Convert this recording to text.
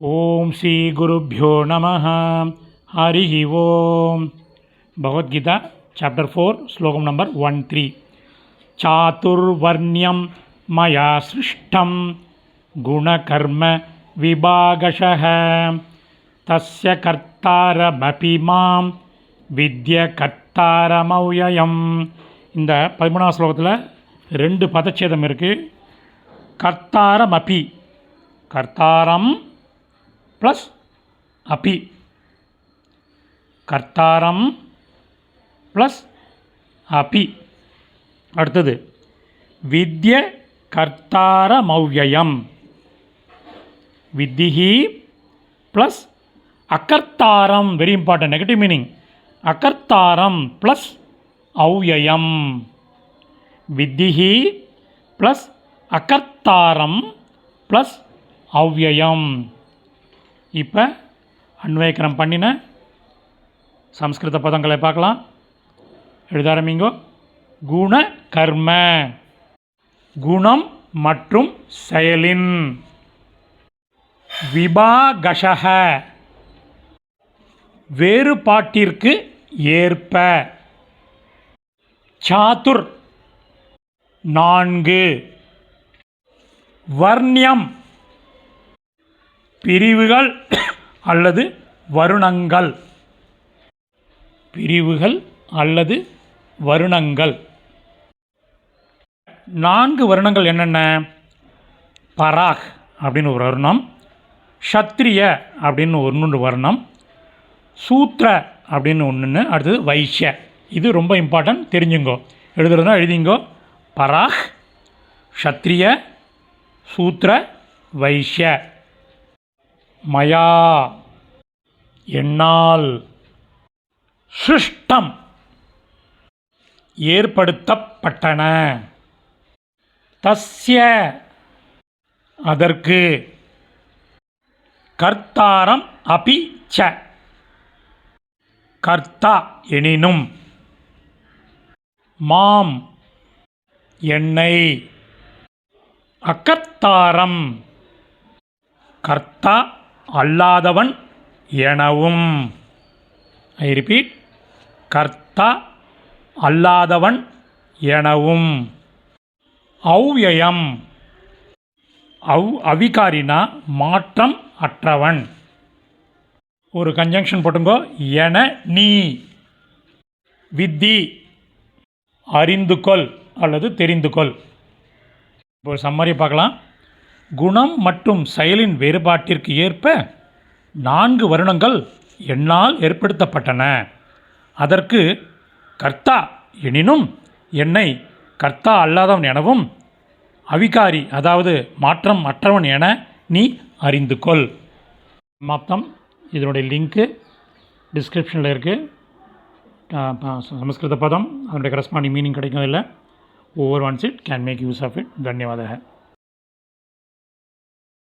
ओम श्री गुरुभ्यो नमः हरि ओम। भगवद्गीता चैप्टर 4 श्लोकम नंबर 13। चातुर्वर्ण्यं मया सृष्टं गुणकर्म विभागशः तस्य कर्तारमपि मां विद्य कर्तारमव्ययम्। இந்த 13வது ஸ்லோகத்தில் ரெண்டு பதச்சேதம் இருக்குது. கர்த்தாரமபி, கர்த்தாரம் ப்ளஸ் அபி, கர்த்தாரம் ப்ளஸ் அபி. அடுத்தது வித்ய கர்த்தாரமவ்யயம், வித்திஹி ப்ளஸ் அகர்த்தாரம். Very important, negative meaning. அகர்த்தாரம் ப்ளஸ் அவ்யயம். வித்திஹி ப்ளஸ் அகர்த்தாரம் ப்ளஸ் அவ்யயம். இப்போ அன்வயக்கரம் பண்ணின சம்ஸ்கிருத பதங்களை பார்க்கலாம். எழுத ஆரம்பிங்கோ. குண கர்ம, குணம் மற்றும் செயலின். விபாகஷக, வேறுபாட்டிற்கு ஏற்ப. சாதுர், நான்கு. வர்ணியம், பிரிவுகள் அல்லது வருணங்கள். பிரிவுகள் அல்லது வருணங்கள். 4 வருணங்கள் என்னென்ன? பராக் அப்படின்னு ஒரு வருணம், க்ஷத்ரிய அப்படின்னு ஒன்று வருணம், சூத்ர அப்படின்னு ஒன்று, அடுத்தது வைஷ்ய. இது ரொம்ப இம்பார்ட்டன்ட், தெரிஞ்சுங்கோ. எழுதுறதுனா எழுதிங்கோ. பராக், க்ஷத்ரிய, சூத்ர, வைஷ்ய. மயா, என்னால். சிருஷ்டம், ஏற்படுத்தப்பட்டன. தஸ்ய, அதற்கு. கர்த்தாரம் அபி ச, கர்த்தா எனினும். மாம், என்னை. அகர்த்தாரம், கர்த்தா அல்லாதவன் எனவும். ஐ ரிப்பீட், கர்த்தா அல்லாதவன் எனவும். அவ்யயம், அவிகாரினா மாற்றம் அற்றவன். ஒரு கன்ஜங்ஷன் போட்டுங்கோ. என நீ. வித்தி, அறிந்து கொள் அல்லது தெரிந்து கொள். இப்போ சம்மரி பார்க்கலாம். குணம் மற்றும் செயலின் வேறுபாட்டிற்கு ஏற்ப 4 வருணங்கள் என்னால் ஏற்படுத்தப்பட்டன. அதற்கு கர்த்தா எனினும் என்னை கர்த்தா அல்லாதவன் எனவும், அவிகாரி அதாவது மாற்றம் அற்றவன் என நீ அறிந்து கொள். மொத்தம் இதனுடைய லிங்க்கு டிஸ்கிரிப்ஷனில் இருக்குது. சமஸ்கிருத பதம் அதனுடைய கரஸ்பாண்டிங் மீனிங் கிடைக்கும். இல்லை, over once it can make use of it. தன்யவாதக.